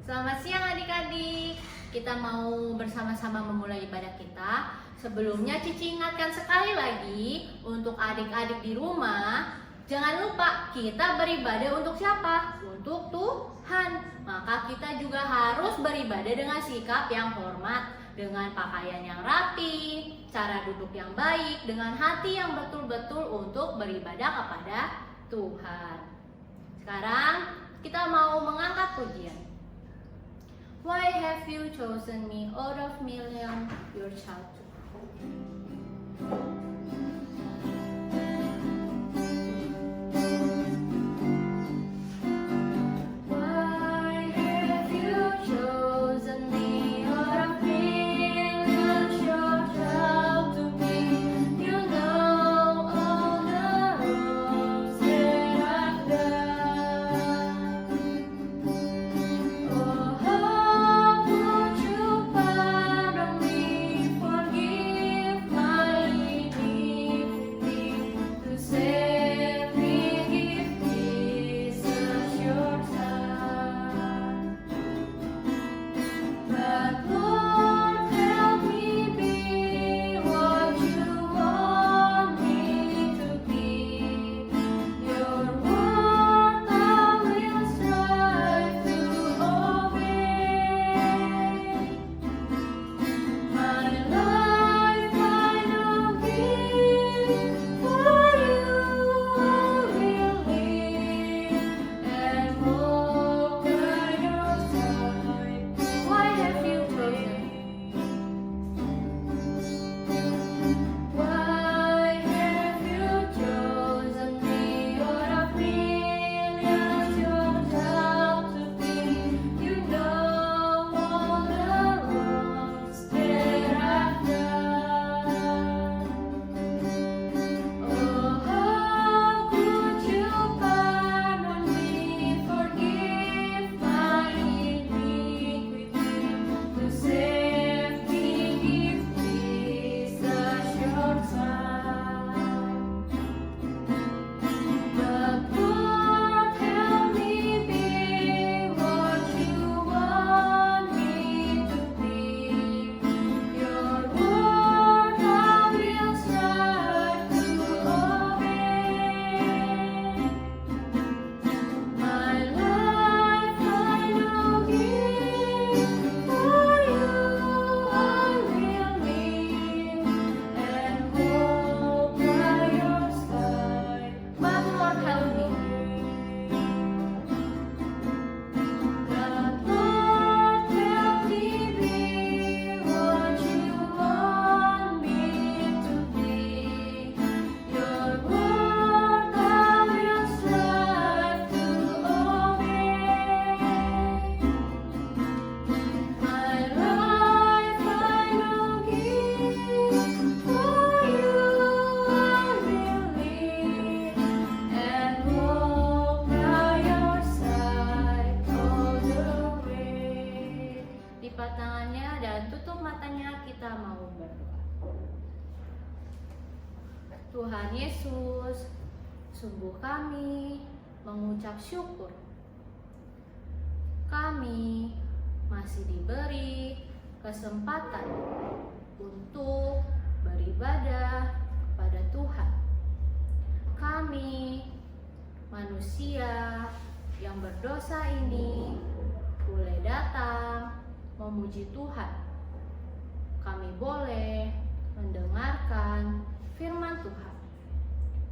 Selamat siang adik-adik. Kita mau bersama-sama memulai ibadah kita. Sebelumnya Cici ingatkan sekali lagi untuk adik-adik di rumah, jangan lupa kita beribadah untuk siapa? Untuk Tuhan. Maka kita juga harus beribadah dengan sikap yang hormat, dengan pakaian yang rapi, cara duduk yang baik, dengan hati yang betul-betul untuk beribadah kepada Tuhan. Sekarang kita mau mengangkat pujian. Why have you chosen me out of million, your child? Why have you chosen me out of millions, your child to be? You know all the wrongs that I've done. Oh, how could you pardon me, forgive my iniquity, to save me, give Jesus your Son. But Lord, help me be what you want me to be. Your word I will strive to obey. My life I now give, for you I will live and walk by your side. Why have you chosen me? Why have you chosen me out of millions, your child to be? You know all the wrongs that I've done. Oh, how could you pardon me, forgive my iniquity, to save me, give Jesus your Son. But Lord, help me be what you want me to be. Your word I will strive to obey. My life I now give, for you I will live and walk by your side. But Lord, help me. But Lord, help me be what you want me to be. Your word I will strive to obey. My life I now give, for you I will live and walk by your side all the way. Lipat tangannya dan tutup matanya, kita mau berdoa. Tuhan Yesus, sungguh kami mengucap syukur. Kami masih diberi kesempatan untuk beribadah kepada Tuhan. Kami manusia yang berdosa ini boleh datang memuji Tuhan. Kami boleh mendengarkan firman Tuhan.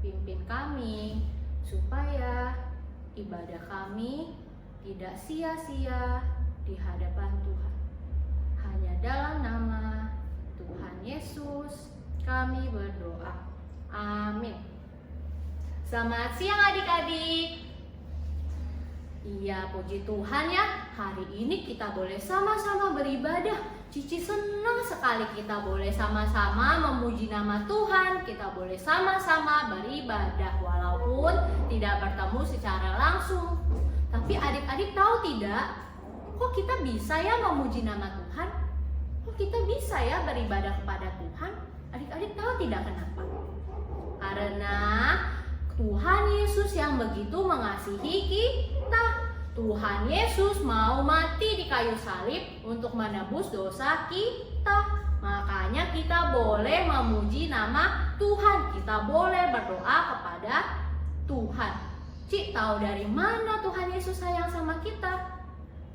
Pimpin kami supaya ibadah kami tidak sia-sia di hadapan Tuhan. Hanya dalam nama Tuhan Yesus kami berdoa. Amin. Selamat siang adik-adik. Iya, puji Tuhan ya, hari ini kita boleh sama-sama beribadah. Cici senang sekali kita boleh sama-sama memuji nama Tuhan. Kita boleh sama-sama beribadah walaupun tidak bertemu secara langsung. Tapi adik-adik tahu tidak, kok kita bisa ya memuji nama Tuhan? Kok kita bisa ya beribadah kepada Tuhan? Adik-adik tahu tidak kenapa? Karena Tuhan Yesus yang begitu mengasihi kita. Tuhan Yesus mau mati di kayu salib untuk menebus dosa kita. Makanya kita boleh memuji nama Tuhan. Kita boleh berdoa kepada Tuhan. Cik, tahu dari mana Tuhan Yesus sayang sama kita?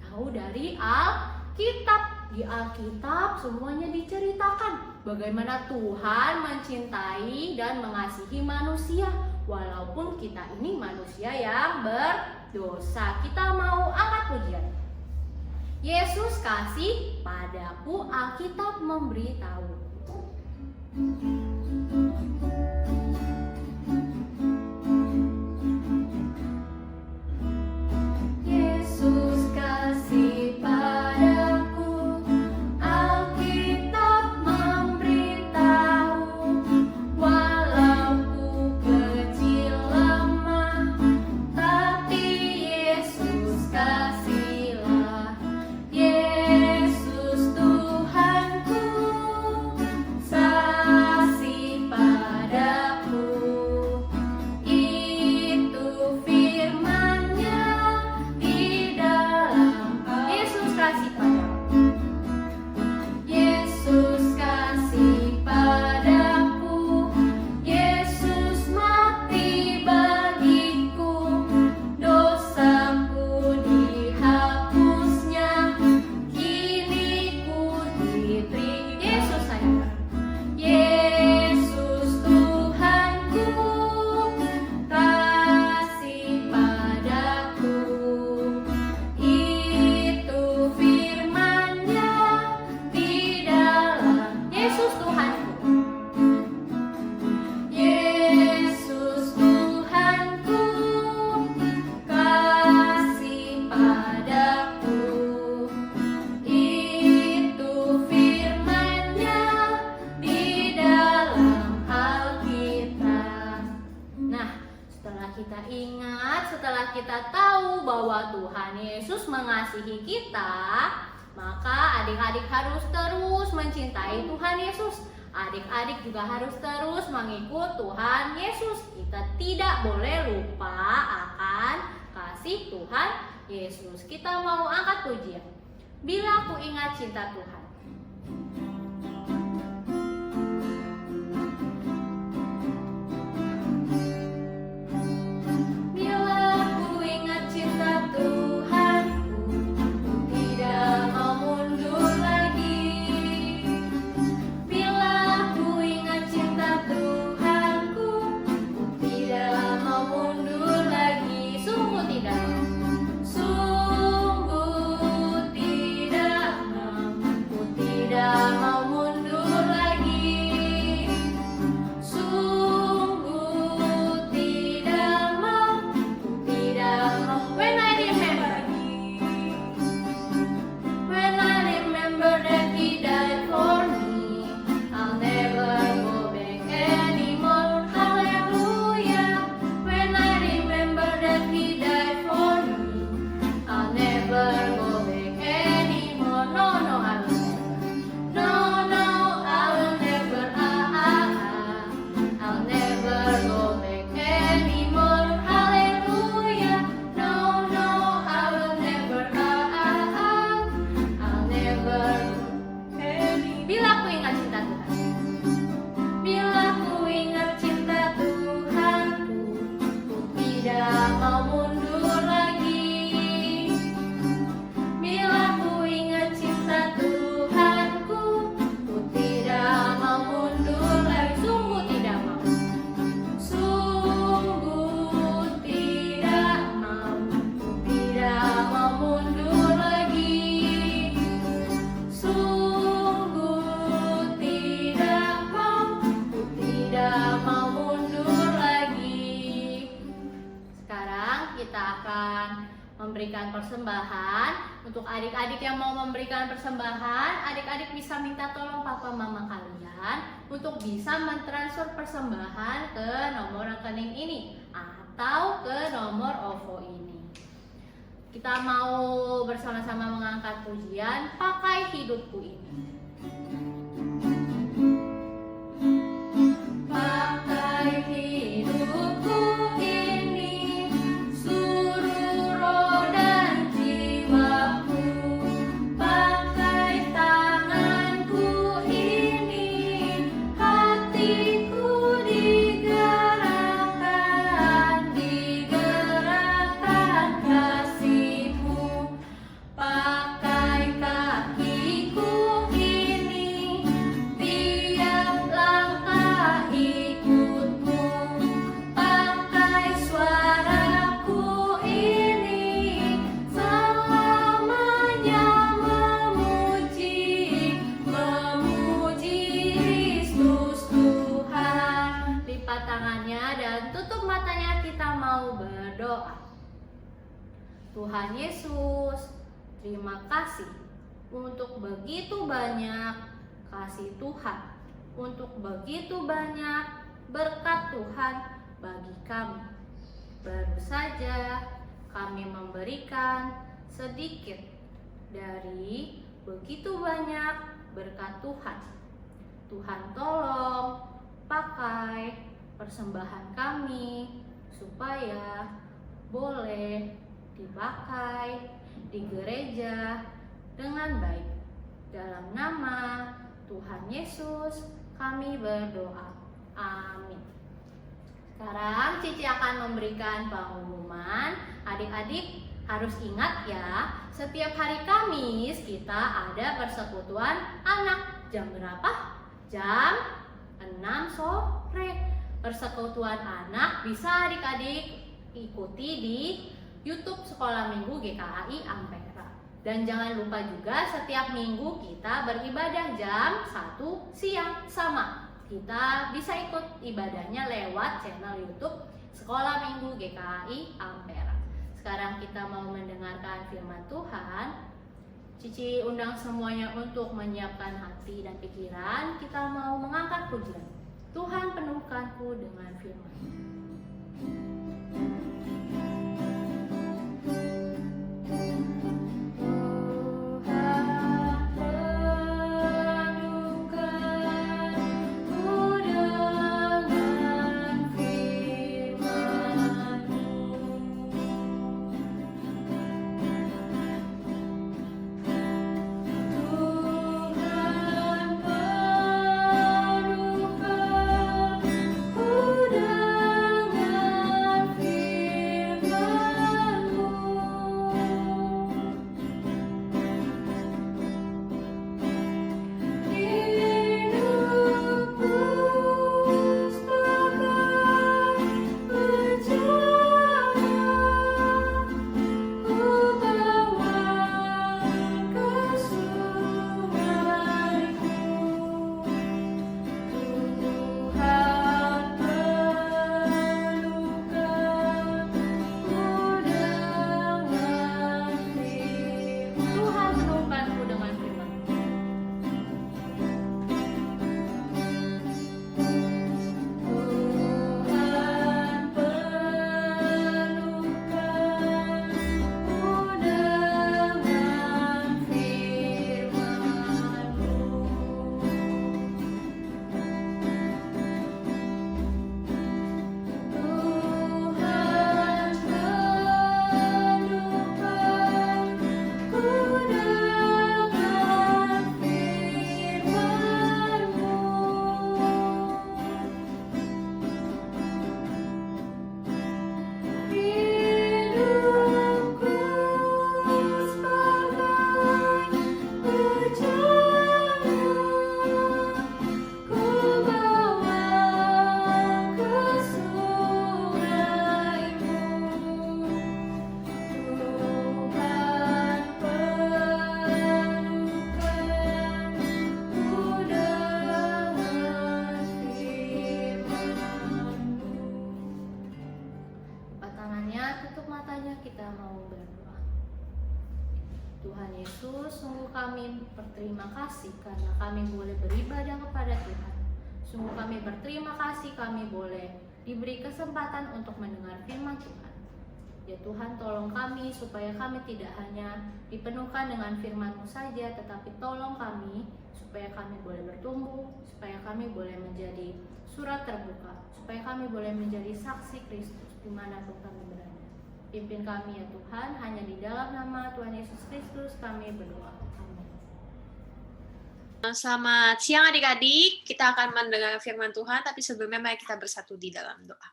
Tahu dari Alkitab. Di Alkitab semuanya diceritakan bagaimana Tuhan mencintai dan mengasihi manusia. Walaupun kita ini manusia yang berdosa. Kita mau angkat pujian. Yesus kasih padaku, Alkitab memberitahu. Yesus kasih padaku, Alkitab memberitahu. Walau ku kecil lemah, tapi Yesus kasihlah. Yesus Tuhanku, kasih padaku. Itu firman-Nya di dalam Yesus kasih padaku. Yesus kasih padaku. Yesus mati bagiku. Dosaku dihapusnya. Kini ku diterima. Yesus sayang. Yesus Tuhanku, kasih padaku. Itu firman-Nya di dalam Yesus Tuhanku. Yesus Tuhanku, kasih padaku. Itu firman-Nya di dalam Alkitab. Nah, setelah kita ingat, setelah kita tahu bahwa Tuhan Yesus mengasihi kita, maka adik-adik harus terus mencintai Tuhan Yesus. Adik-adik juga harus terus mengikut Tuhan Yesus. Kita tidak boleh lupa akan kasih Tuhan Yesus. Kita mau angkat pujian. Bila ku ingat cinta Tuhan. Bila ku ingat cinta Tuhanku, ku tidak mau mundur lagi. Bila ku ingat cinta Tuhanku, ku tidak mau mundur lagi. Sungguh tidak. Sungguh tidak mau. Ku tidak mau mundur lagi. Sungguh tidak mau. Ku tidak mau. When I remember that He died for me, I'll never go back anymore. Hallelujah. When I remember that He died for me, I'll never go back anymore. No, no, I will never. No, no, I will never. I'll never go back anymore. Hallelujah. No, no, I will never. I'll never go anymore. Bila ku ingat cinta Tuhan. Bila ku ingat cinta Tuhanku, ku tidak mau mundur lagi. Bila ku ingat cinta Tuhanku, ku tidak mau mundur lagi. Sungguh tidak mau. Sungguh tidak mau. Ku tidak mau mundur lagi. Sungguh tidak mau. Ku tidak mau mundur lagi. Sekarang kita akan memberikan persembahan. Untuk adik-adik yang mau memberikan persembahan, adik-adik bisa minta tolong papa mama kalian untuk bisa mentransfer persembahan ke nomor rekening ini atau ke nomor OVO ini. Kita mau bersama-sama mengangkat pujian Pakai Hidupku Ini. Pakai hidupku ini, suruh roda Tuhan Yesus, terima kasih untuk begitu banyak kasih Tuhan, untuk begitu banyak berkat Tuhan bagi kami. Baru saja kami memberikan sedikit dari begitu banyak berkat Tuhan. Tuhan tolong pakai persembahan kami supaya boleh dipakai di gereja dengan baik. Dalam nama Tuhan Yesus kami berdoa. Amin. Sekarang Cici akan memberikan pengumuman. Adik-adik harus ingat ya, setiap hari Kamis kita ada persekutuan anak. Jam berapa? Jam 6 sore. Persekutuan anak bisa adik-adik ikuti di YouTube Sekolah Minggu GKI Ampera. Dan jangan lupa juga setiap minggu kita beribadah jam 1 siang sama. Kita bisa ikut ibadahnya lewat channel YouTube Sekolah Minggu GKI Ampera. Sekarang kita mau mendengarkan firman Tuhan. Cici undang semuanya untuk menyiapkan hati dan pikiran. Kita mau mengangkat pujian. Tuhan penuhkanku dengan firman. Tuhan Yesus, sungguh kami berterima kasih karena kami boleh beribadah kepada Tuhan. Sungguh kami berterima kasih kami boleh diberi kesempatan untuk mendengar firman Tuhan. Ya Tuhan, tolong kami supaya kami tidak hanya dipenuhkan dengan firman-Mu saja, tetapi tolong kami supaya kami boleh bertumbuh, supaya kami boleh menjadi surat terbuka, supaya kami boleh menjadi saksi Kristus dimanapun kami berada. Pimpin kami ya Tuhan, hanya di dalam nama Tuhan Yesus Kristus kami berdoa. Amin. Selamat siang adik-adik, kita akan mendengar firman Tuhan, tapi sebelumnya mari kita bersatu di dalam doa.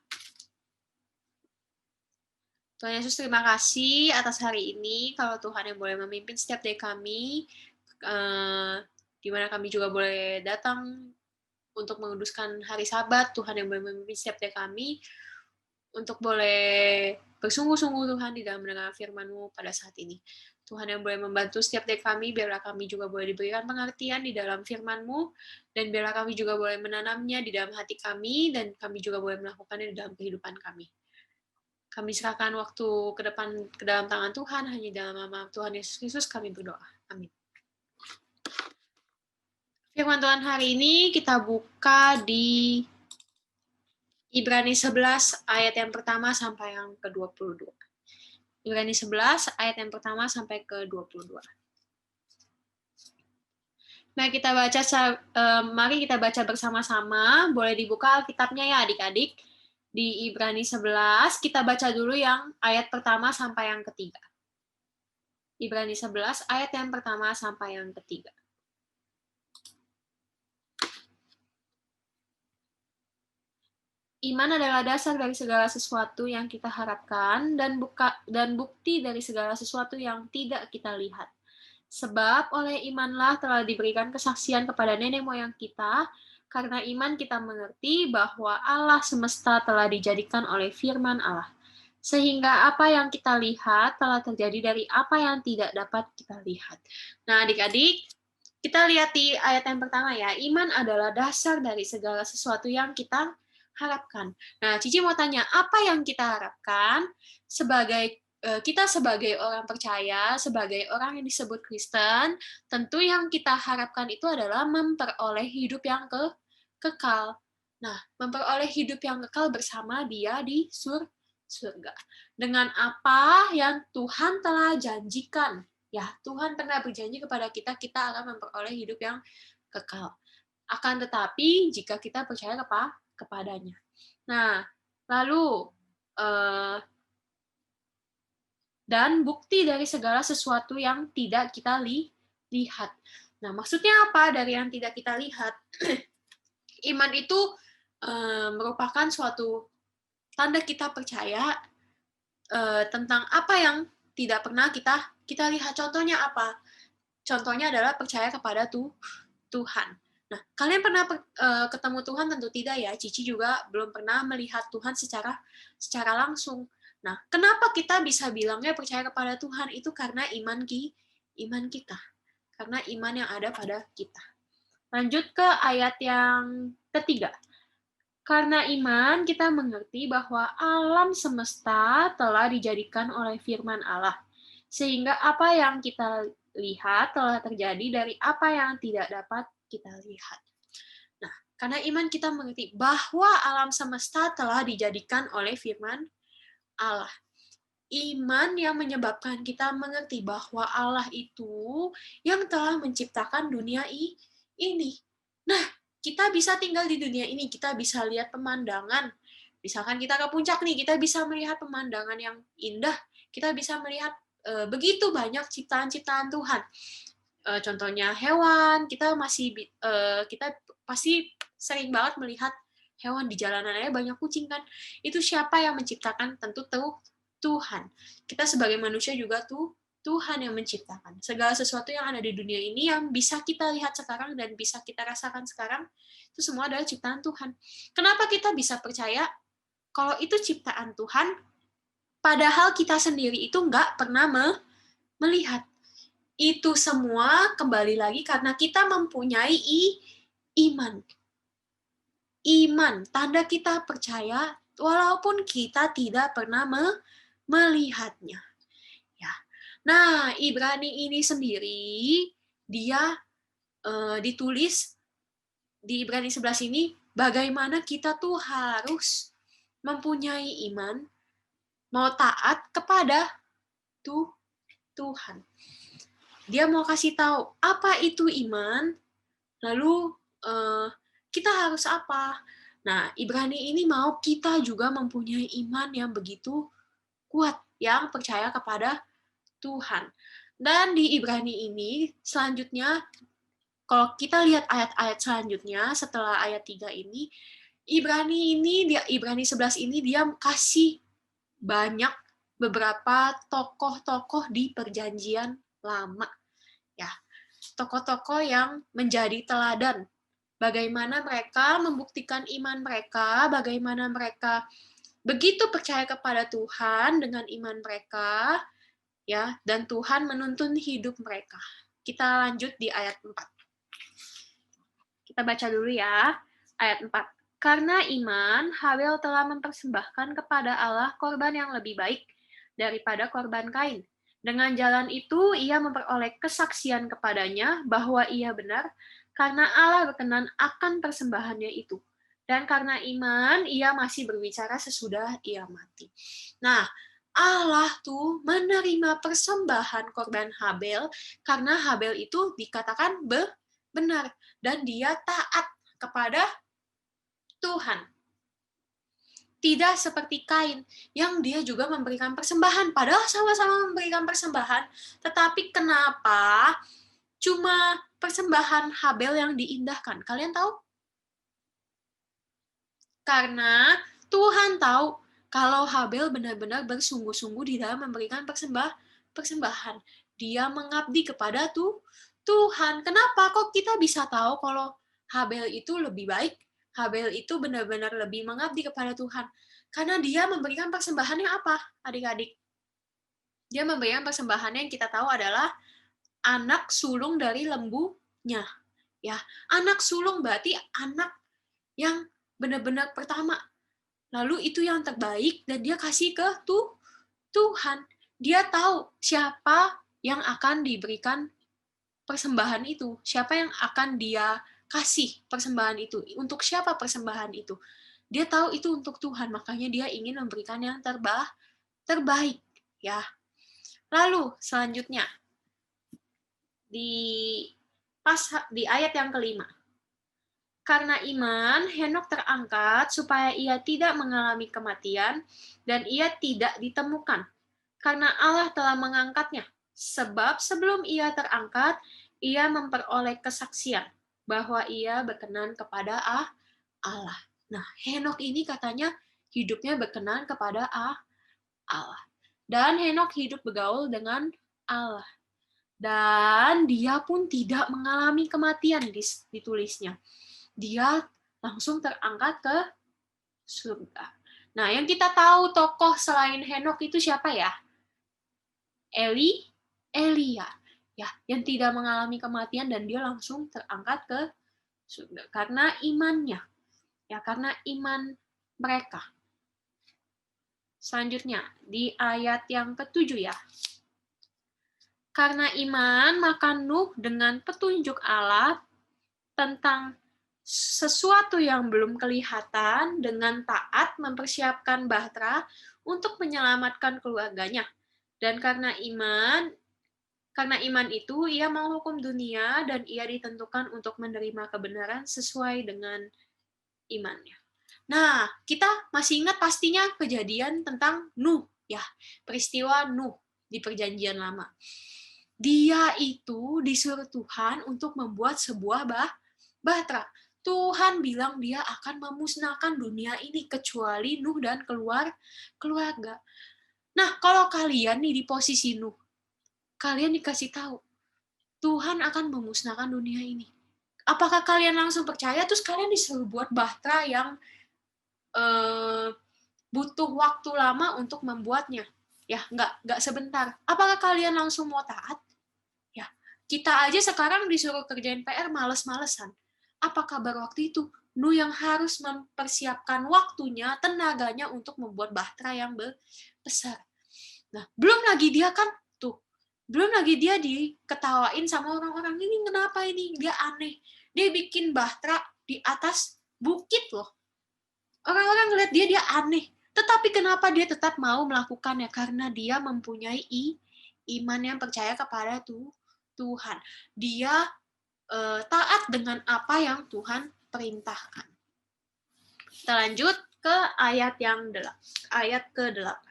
Tuhan Yesus, terima kasih atas hari ini, kalau Tuhan yang boleh memimpin setiap dari kami, di mana kami juga boleh datang untuk menguduskan hari Sabat, Tuhan yang boleh memimpin setiap dari kami, untuk boleh bersungguh-sungguh Tuhan di dalam mendengar firman-Mu pada saat ini. Tuhan yang boleh membantu setiap dari kami, biarlah kami juga boleh diberikan pengertian di dalam firman-Mu, dan biarlah kami juga boleh menanamnya di dalam hati kami, dan kami juga boleh melakukannya di dalam kehidupan kami. Kami serahkan waktu ke dalam tangan Tuhan, hanya dalam nama Tuhan Yesus Kristus kami berdoa. Amin. Firman Tuhan hari ini kita buka di Ibrani 11 ayat yang pertama sampai yang ke-22. Ibrani 11 ayat yang pertama sampai ke-22. Nah, mari kita baca bersama-sama. Boleh dibuka Alkitabnya ya adik-adik. Di Ibrani 11, kita baca dulu yang ayat pertama sampai yang ketiga. Ibrani 11 ayat yang pertama sampai yang ketiga. Iman adalah dasar dari segala sesuatu yang kita harapkan dan bukti dari segala sesuatu yang tidak kita lihat. Sebab oleh imanlah telah diberikan kesaksian kepada nenek moyang kita, karena iman kita mengerti bahwa Allah semesta telah dijadikan oleh firman Allah. Sehingga apa yang kita lihat telah terjadi dari apa yang tidak dapat kita lihat. Nah, adik-adik, kita lihat di ayat yang pertama ya, iman adalah dasar dari segala sesuatu yang kita harapkan. Nah, Cici mau tanya, apa yang kita harapkan kita sebagai orang percaya, sebagai orang yang disebut Kristen, tentu yang kita harapkan itu adalah memperoleh hidup yang kekal. Nah, memperoleh hidup yang kekal bersama Dia di surga. Dengan apa yang Tuhan telah janjikan. Ya, Tuhan pernah berjanji kepada kita akan memperoleh hidup yang kekal. Akan tetapi, jika kita percaya kepadanya. Nah, lalu dan bukti dari segala sesuatu yang tidak kita lihat. Nah, maksudnya apa dari yang tidak kita lihat? Iman itu merupakan suatu tanda kita percaya tentang apa yang tidak pernah kita lihat. Contohnya apa? Contohnya adalah percaya kepada Tuhan. Nah, kalian pernah ketemu Tuhan? Tentu tidak ya. Cici juga belum pernah melihat Tuhan secara langsung. Nah, kenapa kita bisa bilangnya percaya kepada Tuhan? Itu karena iman kita. Karena iman yang ada pada kita. Lanjut ke ayat yang ketiga. Karena iman kita mengerti bahwa alam semesta telah dijadikan oleh firman Allah. Sehingga apa yang kita lihat telah terjadi dari apa yang tidak dapat kita lihat. Nah, karena iman kita mengerti bahwa alam semesta telah dijadikan oleh firman Allah. Iman yang menyebabkan kita mengerti bahwa Allah itu yang telah menciptakan dunia ini. Nah, kita bisa tinggal di dunia ini, kita bisa lihat pemandangan. Misalkan kita ke puncak nih, kita bisa melihat pemandangan yang indah, kita bisa melihat begitu banyak ciptaan-ciptaan Tuhan. Contohnya hewan, kita pasti sering banget melihat hewan di jalanan aja banyak kucing kan. Itu siapa yang menciptakan? Tentu Tuhan. Kita sebagai manusia juga Tuhan yang menciptakan. Segala sesuatu yang ada di dunia ini yang bisa kita lihat sekarang dan bisa kita rasakan sekarang, itu semua adalah ciptaan Tuhan. Kenapa kita bisa percaya kalau itu ciptaan Tuhan, padahal kita sendiri itu nggak pernah melihat? Itu semua kembali lagi karena kita mempunyai iman. Iman, tanda kita percaya walaupun kita tidak pernah melihatnya. Ya. Nah, Ibrani ini sendiri dia ditulis di Ibrani 11 ini bagaimana kita tuh harus mempunyai iman, mau taat kepada Tuhan. Dia mau kasih tahu apa itu iman, lalu kita harus apa. Nah, Ibrani ini mau kita juga mempunyai iman yang begitu kuat, yang percaya kepada Tuhan. Dan di Ibrani ini, selanjutnya, kalau kita lihat ayat-ayat selanjutnya, setelah ayat 3 ini, Ibrani 11 ini, dia kasih banyak beberapa tokoh-tokoh di perjanjian lama. Ya, tokoh-tokoh yang menjadi teladan. Bagaimana mereka membuktikan iman mereka, bagaimana mereka begitu percaya kepada Tuhan dengan iman mereka, ya, dan Tuhan menuntun hidup mereka. Kita lanjut di ayat 4. Kita baca dulu ya, ayat 4. Karena iman, Habel telah mempersembahkan kepada Allah korban yang lebih baik daripada korban Kain. Dengan jalan itu, ia memperoleh kesaksian kepadanya bahwa ia benar, karena Allah berkenan akan persembahannya itu. Dan karena iman, ia masih berbicara sesudah ia mati. Nah, Allah tuh menerima persembahan korban Habel, karena Habel itu dikatakan benar, dan dia taat kepada Tuhan. Tidak seperti Kain yang dia juga memberikan persembahan, padahal sama-sama memberikan persembahan, tetapi kenapa cuma persembahan Habel yang diindahkan? Kalian tahu? Karena Tuhan tahu kalau Habel benar-benar bersungguh-sungguh di dalam memberikan persembahan. Dia mengabdi kepada Tuhan. Kenapa kok kita bisa tahu kalau Habel itu lebih baik? Habel itu benar-benar lebih mengabdi kepada Tuhan. Karena dia memberikan persembahan yang apa, adik-adik? Dia memberikan persembahan yang kita tahu adalah anak sulung dari lembunya. Ya, anak sulung berarti anak yang benar-benar pertama. Lalu itu yang terbaik dan dia kasih ke Tuhan. Dia tahu siapa yang akan diberikan persembahan itu, siapa yang akan dia kasih persembahan itu, untuk siapa persembahan itu. Dia tahu itu untuk Tuhan, makanya dia ingin memberikan yang terbaik, ya. Lalu selanjutnya di ayat yang kelima. Karena iman, Henok terangkat supaya ia tidak mengalami kematian dan ia tidak ditemukan. Karena Allah telah mengangkatnya. Sebab sebelum ia terangkat, ia memperoleh kesaksian bahwa ia berkenan kepada Allah. Nah, Henok ini katanya hidupnya berkenan kepada Allah. Dan Henok hidup bergaul dengan Allah. Dan dia pun tidak mengalami kematian, ditulisnya. Dia langsung terangkat ke surga. Nah, yang kita tahu tokoh selain Henok itu siapa ya? Elia, ya, yang tidak mengalami kematian dan dia langsung terangkat ke surga karena imannya, ya, karena iman mereka. Selanjutnya di ayat yang ke-7 ya. Karena iman, maka Nuh dengan petunjuk Allah tentang sesuatu yang belum kelihatan dengan taat mempersiapkan bahtera untuk menyelamatkan keluarganya. Dan karena iman itu ia menghukum dunia dan ia ditentukan untuk menerima kebenaran sesuai dengan imannya. Nah, kita masih ingat pastinya kejadian tentang Nuh, ya, peristiwa Nuh di Perjanjian Lama. Dia itu disuruh Tuhan untuk membuat sebuah bahtera. Tuhan bilang dia akan memusnahkan dunia ini kecuali Nuh dan keluarga. Nah, kalau kalian nih di posisi Nuh, kalian dikasih tahu Tuhan akan memusnahkan dunia ini. Apakah kalian langsung percaya? Terus kalian disuruh buat bahtera yang butuh waktu lama untuk membuatnya. Ya, nggak sebentar. Apakah kalian langsung mau taat? Ya, kita aja sekarang disuruh kerjain PR males-malesan. Apa kabar waktu itu? Nuh yang harus mempersiapkan waktunya, tenaganya untuk membuat bahtera yang besar. Nah, belum lagi dia diketawain sama orang-orang, ini kenapa ini, dia aneh. Dia bikin bahtera di atas bukit loh. Orang-orang ngeliat dia aneh. Tetapi kenapa dia tetap mau melakukannya? Karena dia mempunyai iman yang percaya kepada Tuhan. Dia taat dengan apa yang Tuhan perintahkan. Kita lanjut ke ayat ke-8.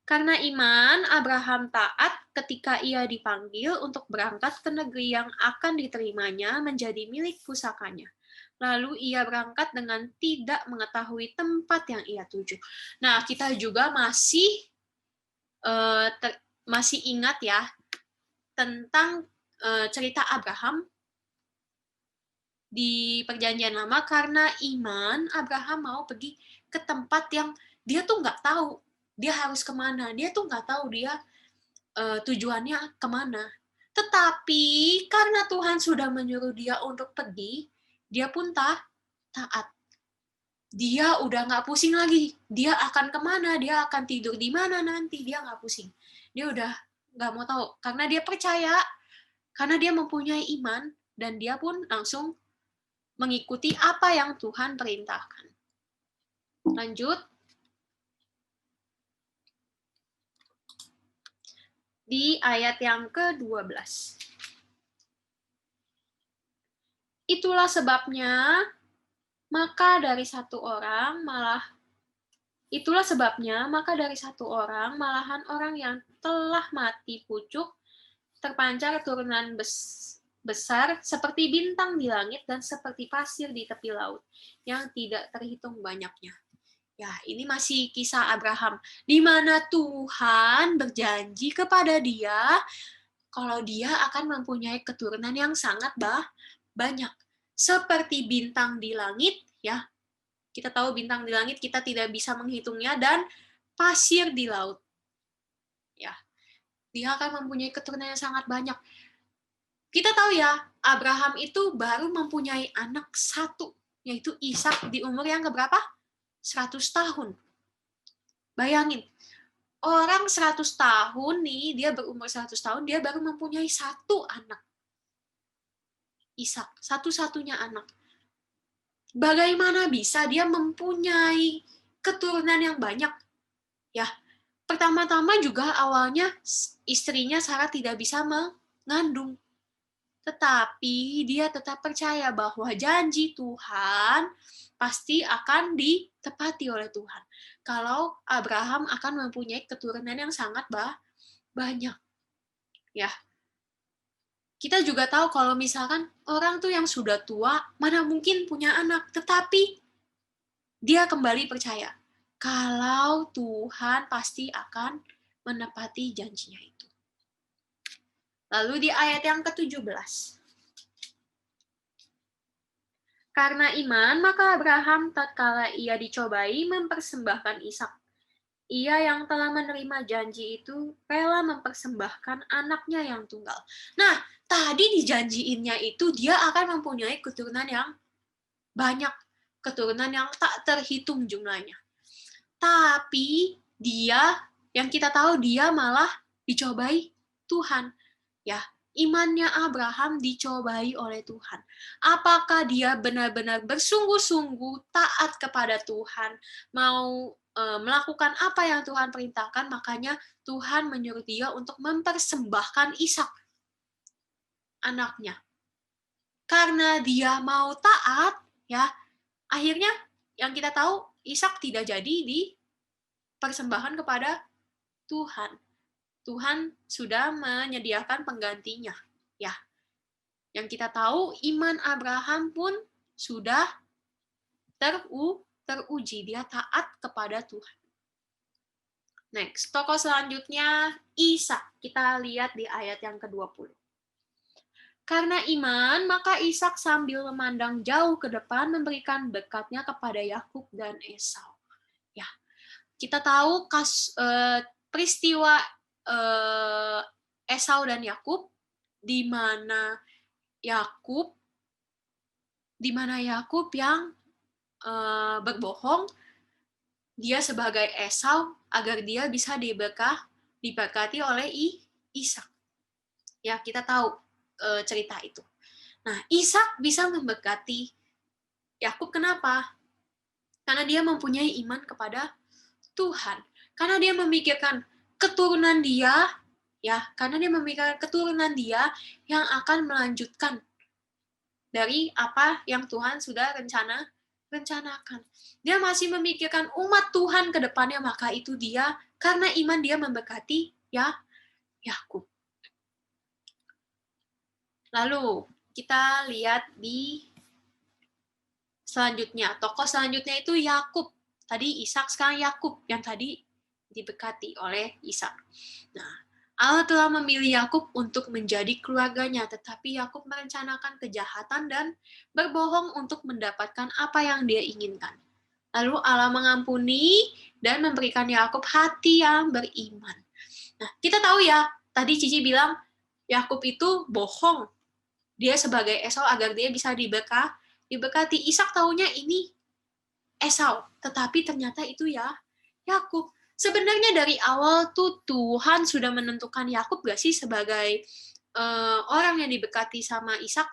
Karena iman, Abraham taat ketika ia dipanggil untuk berangkat ke negeri yang akan diterimanya menjadi milik pusakanya. Lalu ia berangkat dengan tidak mengetahui tempat yang ia tuju. Nah, kita juga masih ingat ya tentang cerita Abraham di Perjanjian Lama. Karena iman, Abraham mau pergi ke tempat yang dia tuh nggak tahu dia harus kemana. Dia tuh nggak tahu dia tujuannya kemana. Tetapi karena Tuhan sudah menyuruh dia untuk pergi, dia pun taat. dia udah nggak pusing lagi. Dia akan kemana, dia akan tidur di mana nanti, dia nggak pusing. Dia udah nggak mau tahu, karena dia percaya, karena dia mempunyai iman, dan dia pun langsung mengikuti apa yang Tuhan perintahkan. Lanjut. Di ayat yang ke-12. Itulah sebabnya, maka dari satu orang malahan orang yang telah mati pucuk, terpancar turunan besar seperti bintang di langit dan seperti pasir di tepi laut, yang tidak terhitung banyaknya. Ya, ini masih kisah Abraham, di mana Tuhan berjanji kepada dia kalau dia akan mempunyai keturunan yang sangat banyak. Seperti bintang di langit, ya. Kita tahu bintang di langit kita tidak bisa menghitungnya, dan pasir di laut. Ya. Dia akan mempunyai keturunan yang sangat banyak. Kita tahu ya, Abraham itu baru mempunyai anak satu, yaitu Ishak di umur yang keberapa? 100 tahun. Bayangin, orang 100 tahun nih, dia berumur 100 tahun, dia baru mempunyai satu anak. Ishak, satu-satunya anak. Bagaimana bisa dia mempunyai keturunan yang banyak? Ya, pertama-tama juga awalnya istrinya Sarah tidak bisa mengandung. Tetapi dia tetap percaya bahwa janji Tuhan pasti akan ditepati oleh Tuhan. Kalau Abraham akan mempunyai keturunan yang sangat banyak. Ya. Kita juga tahu kalau misalkan orang tuh yang sudah tua, mana mungkin punya anak, tetapi dia kembali percaya kalau Tuhan pasti akan menepati janjinya itu. Lalu di ayat yang ke-17. Karena iman, maka Abraham tatkala ia dicobai mempersembahkan Ishak. Ia yang telah menerima janji itu rela mempersembahkan anaknya yang tunggal. Nah, tadi dijanjiinnya itu dia akan mempunyai keturunan yang banyak, keturunan yang tak terhitung jumlahnya. Tapi dia, yang kita tahu dia malah dicobai Tuhan. Ya, imannya Abraham dicobai oleh Tuhan. Apakah dia benar-benar bersungguh-sungguh taat kepada Tuhan, mau melakukan apa yang Tuhan perintahkan, makanya Tuhan menyuruh dia untuk mempersembahkan Ishak, anaknya. Karena dia mau taat, ya, akhirnya yang kita tahu Ishak tidak jadi dipersembahkan kepada Tuhan. Tuhan sudah menyediakan penggantinya, ya. Yang kita tahu iman Abraham pun sudah teruji, dia taat kepada Tuhan. Next, tokoh selanjutnya Ishak. Kita lihat di ayat yang ke-20. Karena iman, maka Ishak sambil memandang jauh ke depan memberikan berkatnya kepada Yakub dan Esau. Ya, kita tahu peristiwa Esau dan Yakub, di mana Yakub yang berbohong, dia sebagai Esau agar dia bisa diberkati oleh Ishak. Ya, kita tahu cerita itu. Nah, Ishak bisa memberkati Yakub, kenapa? Karena dia mempunyai iman kepada Tuhan. Karena dia memikirkan keturunan dia, ya, karena dia memikirkan keturunan dia yang akan melanjutkan dari apa yang Tuhan sudah rencanakan. Dia masih memikirkan umat Tuhan ke depannya, maka itu dia, karena iman dia memberkati ya Yakub. Lalu kita lihat di selanjutnya, tokoh selanjutnya itu Yakub. Tadi Ishak, sekarang Yakub yang tadi diberkati oleh Ishak. Nah, Allah telah memilih Yakub untuk menjadi keluarganya, tetapi Yakub merencanakan kejahatan dan berbohong untuk mendapatkan apa yang dia inginkan. Lalu Allah mengampuni dan memberikan Yakub hati yang beriman. Nah, kita tahu ya, tadi Cici bilang Yakub itu bohong. Dia sebagai Esau agar dia bisa diberkati. Ishak taunya ini Esau, tetapi ternyata itu ya Yakub. Sebenarnya dari awal tuh Tuhan sudah menentukan Yakub gak sih sebagai orang yang diberkati sama Ishak?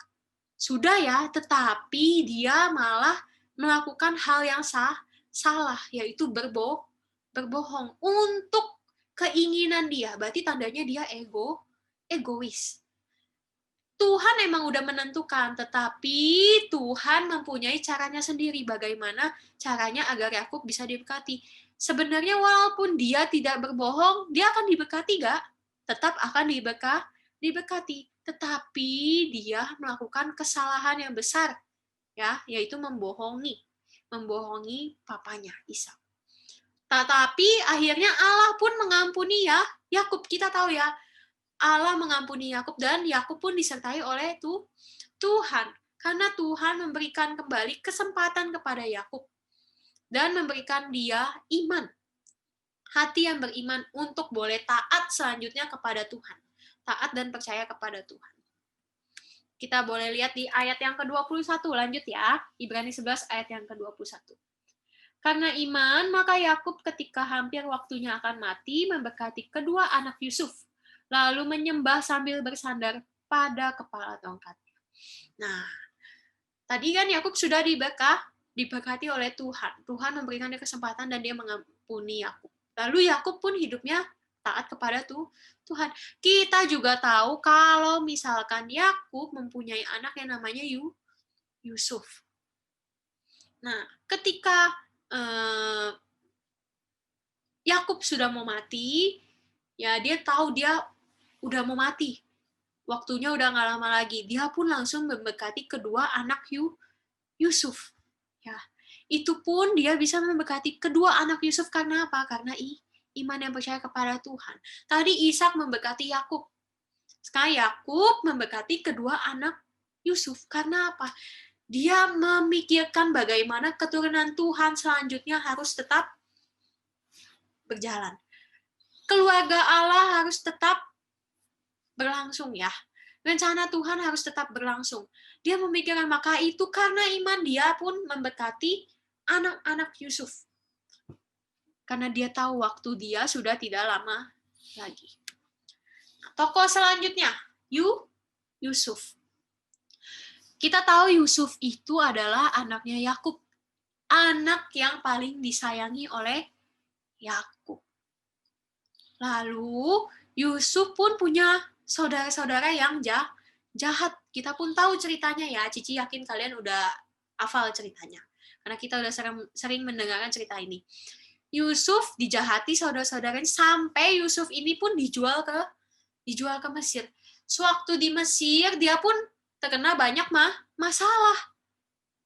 Sudah ya, tetapi dia malah melakukan hal yang salah, yaitu berbohong untuk keinginan dia. Berarti tandanya dia egois. Tuhan emang udah menentukan, tetapi Tuhan mempunyai caranya sendiri bagaimana caranya agar Yakub bisa diberkati. Sebenarnya walaupun dia tidak berbohong, dia akan diberkati gak? Tetap akan diberkati. Tetapi dia melakukan kesalahan yang besar, ya, yaitu membohongi papanya Ishak. Tetapi akhirnya Allah pun mengampuni ya Yakub. Kita tahu ya, Allah mengampuni Yakub dan Yakub pun disertai oleh Tuhan. Karena Tuhan memberikan kembali kesempatan kepada Yakub dan memberikan dia iman. Hati yang beriman untuk boleh taat selanjutnya kepada Tuhan. Taat dan percaya kepada Tuhan. Kita boleh lihat di ayat yang ke-21. Lanjut ya. Ibrani 11 ayat yang ke-21. Karena iman, maka Yakub ketika hampir waktunya akan mati memberkati kedua anak Yusuf, lalu menyembah sambil bersandar pada kepala tongkatnya. Nah, tadi kan Yakub sudah diberkati oleh Tuhan. Tuhan memberikan dia kesempatan dan dia mengampuni Yakub. Lalu Yakub pun hidupnya taat kepada Tuhan. Kita juga tahu kalau misalkan Yakub mempunyai anak yang namanya Yusuf. Nah, ketika Yakub sudah mau mati, ya dia tahu dia udah mau mati. Waktunya udah nggak lama lagi. Dia pun langsung memberkati kedua anak Yusuf. Ya, itu pun dia bisa memberkati kedua anak Yusuf karena apa? Karena iman yang percaya kepada Tuhan. Tadi Ishak memberkati Yakub. Sekarang Yakub memberkati kedua anak Yusuf. Karena apa? Dia memikirkan bagaimana keturunan Tuhan selanjutnya harus tetap berjalan. Keluarga Allah harus tetap berlangsung ya. Rencana Tuhan harus tetap berlangsung. Dia memikirkan maka itu karena iman dia pun memberkati anak-anak Yusuf. Karena dia tahu waktu dia sudah tidak lama lagi. Nah, tokoh selanjutnya, Yusuf. Kita tahu Yusuf itu adalah anaknya Yakub. Anak yang paling disayangi oleh Yakub. Lalu Yusuf pun punya saudara-saudara yang jahat. Kita pun tahu ceritanya ya. Cici yakin kalian udah hafal ceritanya. Karena kita udah sering mendengarkan cerita ini. Yusuf dijahati saudara-saudaranya sampai Yusuf ini pun dijual ke Mesir. Sewaktu di Mesir dia pun terkena banyak masalah.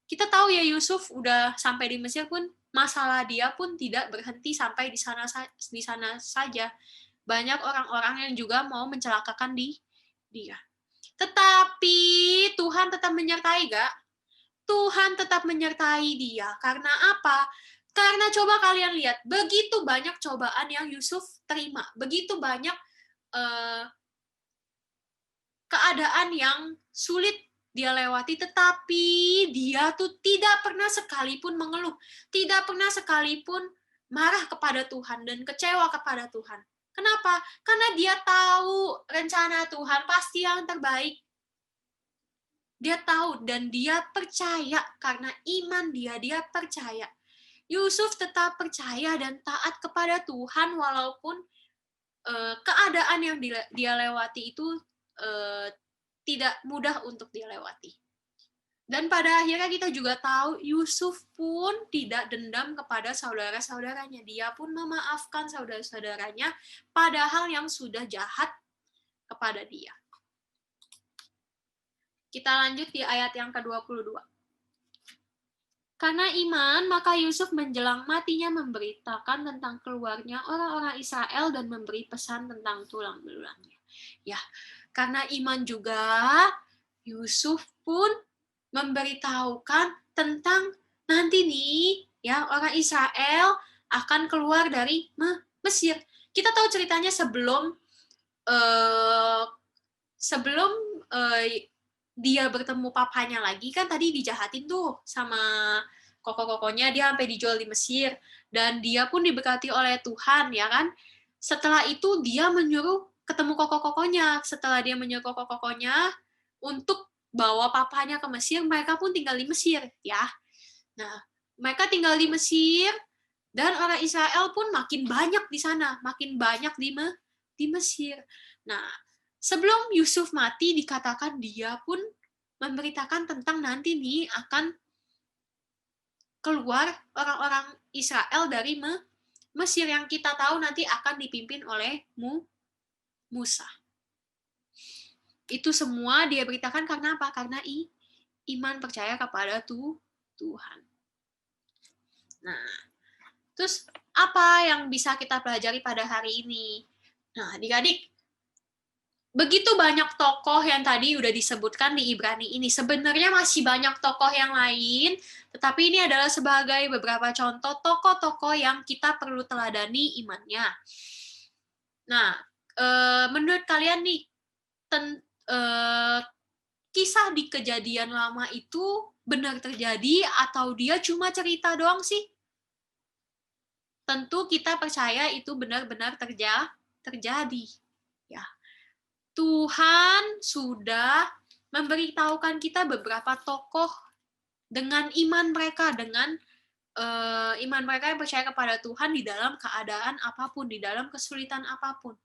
Kita tahu ya Yusuf udah sampai di Mesir pun masalah dia pun tidak berhenti sampai di sana saja. Banyak orang-orang yang juga mau mencelakakan dia. Tetapi Tuhan tetap menyertai gak? Tuhan tetap menyertai dia. Karena apa? Karena coba kalian lihat, begitu banyak cobaan yang Yusuf terima. Begitu banyak keadaan yang sulit dia lewati, tetapi dia tuh tidak pernah sekalipun mengeluh, tidak pernah sekalipun marah kepada Tuhan dan kecewa kepada Tuhan. Kenapa? Karena dia tahu rencana Tuhan pasti yang terbaik. Dia tahu dan dia percaya karena iman dia percaya. Yusuf tetap percaya dan taat kepada Tuhan walaupun keadaan yang dia lewati itu tidak mudah untuk dilewati. Dan pada akhirnya kita juga tahu Yusuf pun tidak dendam kepada saudara-saudaranya. Dia pun memaafkan saudara-saudaranya padahal yang sudah jahat kepada dia. Kita lanjut di ayat yang ke-22. Karena iman, maka Yusuf menjelang matinya memberitakan tentang keluarnya orang-orang Israel dan memberi pesan tentang tulang belulangnya. Ya, karena iman juga, Yusuf pun memberitahukan tentang nanti nih, ya orang Israel akan keluar dari Mesir. Kita tahu ceritanya sebelum dia bertemu papanya lagi, kan tadi dijahatin tuh sama koko-kokonya dia sampai dijual di Mesir, dan dia pun diberkati oleh Tuhan, ya kan? Setelah itu dia menyuruh ketemu koko-kokonya. Setelah dia menyuruh koko-kokonya untuk bawa papanya ke Mesir, mereka pun tinggal di Mesir, ya. Nah, mereka tinggal di Mesir, dan orang Israel pun makin banyak di sana, makin banyak di Mesir. Nah, sebelum Yusuf mati, dikatakan dia pun memberitakan tentang nanti nih akan keluar orang-orang Israel dari Mesir yang kita tahu nanti akan dipimpin oleh Musa. Itu semua dia beritakan karena apa? Karena iman percaya kepada Tuhan. Nah, terus apa yang bisa kita pelajari pada hari ini? Nah, adik-adik, begitu banyak tokoh yang tadi udah disebutkan di Ibrani ini. Sebenarnya masih banyak tokoh yang lain, tetapi ini adalah sebagai beberapa contoh tokoh-tokoh yang kita perlu teladani imannya. Nah, menurut kalian nih, kisah di Kejadian Lama itu benar terjadi atau dia cuma cerita doang sih? Tentu kita percaya itu benar-benar terjadi. Ya. Tuhan sudah memberitahukan kita beberapa tokoh dengan iman mereka, dengan iman mereka yang percaya kepada Tuhan di dalam keadaan apapun, di dalam kesulitan apapun.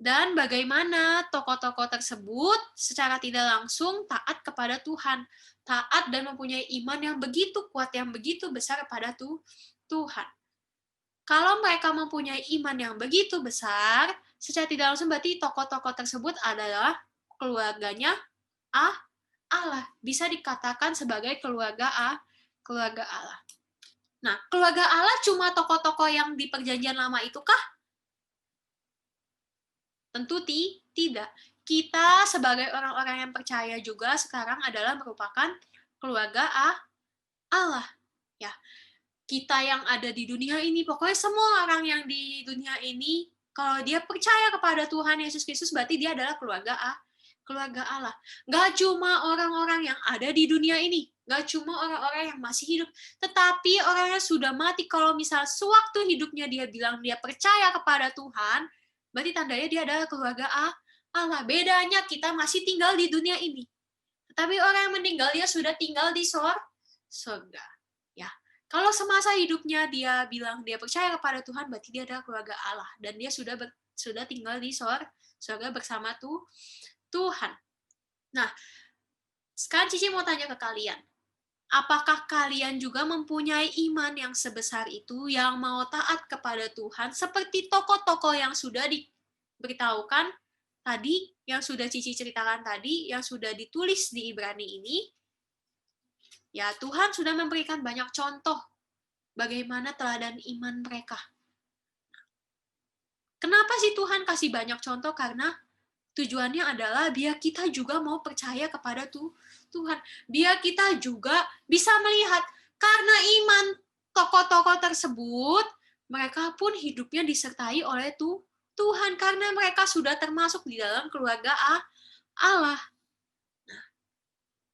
Dan bagaimana tokoh-tokoh tersebut secara tidak langsung taat kepada Tuhan, taat dan mempunyai iman yang begitu kuat, yang begitu besar kepada Tuhan. Kalau mereka mempunyai iman yang begitu besar, secara tidak langsung berarti tokoh-tokoh tersebut adalah keluarganya Allah. Bisa dikatakan sebagai keluarga Allah. Nah, keluarga Allah cuma tokoh-tokoh yang di Perjanjian Lama itukah? Tentu tidak. Kita sebagai orang-orang yang percaya juga sekarang adalah merupakan keluarga Allah. Ya. Kita yang ada di dunia ini, pokoknya semua orang yang di dunia ini, kalau dia percaya kepada Tuhan Yesus Kristus, berarti dia adalah keluarga Allah. Gak cuma orang-orang yang ada di dunia ini, gak cuma orang-orang yang masih hidup, tetapi orang yang sudah mati, kalau misal sewaktu hidupnya dia bilang dia percaya kepada Tuhan, berarti tandanya dia adalah keluarga Allah. Bedanya kita masih tinggal di dunia ini. Tetapi orang yang meninggal, dia sudah tinggal di surga. Ya. Kalau semasa hidupnya dia bilang dia percaya kepada Tuhan, berarti dia adalah keluarga Allah. Dan dia sudah tinggal di surga bersama Tuhan. Nah, sekarang Cici mau tanya ke kalian. Apakah kalian juga mempunyai iman yang sebesar itu, yang mau taat kepada Tuhan, seperti tokoh-tokoh yang sudah diberitahukan tadi, yang sudah Cici ceritakan tadi, yang sudah ditulis di Ibrani ini? Ya, Tuhan sudah memberikan banyak contoh bagaimana teladan iman mereka. Kenapa sih Tuhan kasih banyak contoh? Karena tujuannya adalah biar kita juga mau percaya kepada Tuhan. Biar kita juga bisa melihat, karena iman tokoh-tokoh tersebut, mereka pun hidupnya disertai oleh Tuhan, karena mereka sudah termasuk di dalam keluarga Allah. Nah,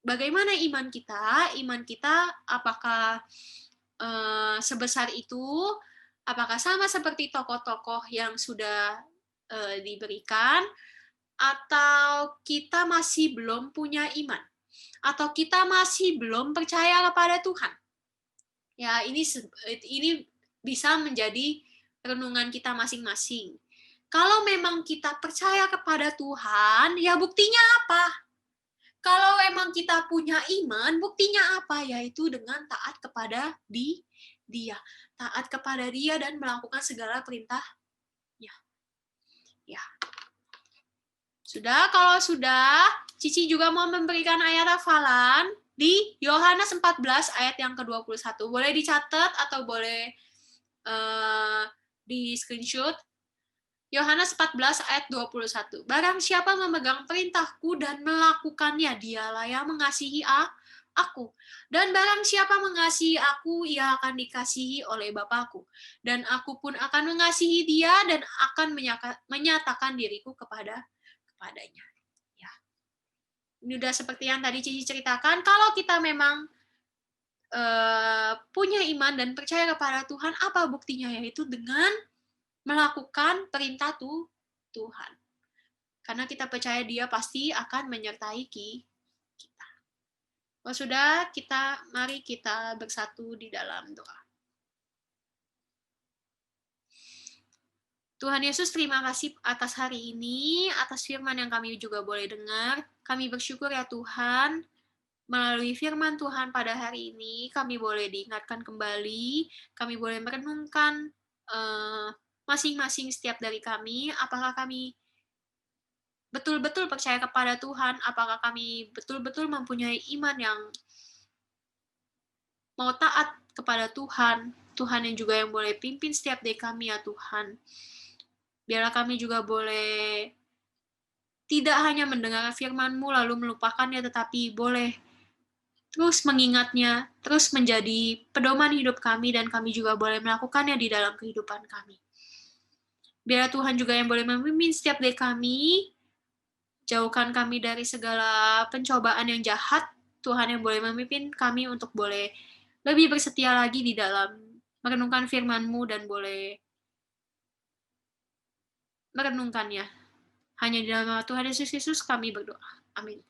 bagaimana iman kita? Iman kita apakah sebesar itu? Apakah sama seperti tokoh-tokoh yang sudah diberikan? Atau kita masih belum punya iman? Atau kita masih belum percaya kepada Tuhan? Ya, ini bisa menjadi renungan kita masing-masing. Kalau memang kita percaya kepada Tuhan, ya buktinya apa? Kalau memang kita punya iman, buktinya apa? Yaitu dengan taat kepada Dia. Taat kepada Dia dan melakukan segala perintahnya. Ya. Sudah, kalau sudah, Cici juga mau memberikan ayat hafalan di Yohanes 14 ayat yang ke-21. Boleh dicatat atau boleh di screenshot. Yohanes 14 ayat 21. Barang siapa memegang perintahku dan melakukannya, dialah yang mengasihi aku. Dan barang siapa mengasihi aku, ia akan dikasihi oleh Bapakku. Dan aku pun akan mengasihi dia dan akan menyatakan diriku kepadanya. Ya. Ini udah seperti yang tadi Cici ceritakan, kalau kita memang punya iman dan percaya kepada Tuhan, apa buktinya? Yaitu dengan melakukan perintah Tuhan. Karena kita percaya Dia pasti akan menyertai kita. Kalau sudah, mari kita bersatu di dalam doa. Tuhan Yesus, terima kasih atas hari ini, atas firman yang kami juga boleh dengar. Kami bersyukur ya Tuhan, melalui firman Tuhan pada hari ini, kami boleh diingatkan kembali, kami boleh merenungkan masing-masing setiap dari kami, apakah kami betul-betul percaya kepada Tuhan, apakah kami betul-betul mempunyai iman yang mau taat kepada Tuhan, Tuhan yang juga yang boleh pimpin setiap dari kami ya Tuhan. Biarlah kami juga boleh tidak hanya mendengar firman-Mu lalu melupakannya, tetapi boleh terus mengingatnya, terus menjadi pedoman hidup kami, dan kami juga boleh melakukannya di dalam kehidupan kami. Biar Tuhan juga yang boleh memimpin setiap dari kami, jauhkan kami dari segala pencobaan yang jahat, Tuhan yang boleh memimpin kami untuk boleh lebih bersetia lagi di dalam merenungkan firman-Mu dan boleh merenungkannya. Hanya di dalam nama Tuhan Yesus Kristus kami berdoa. Amin.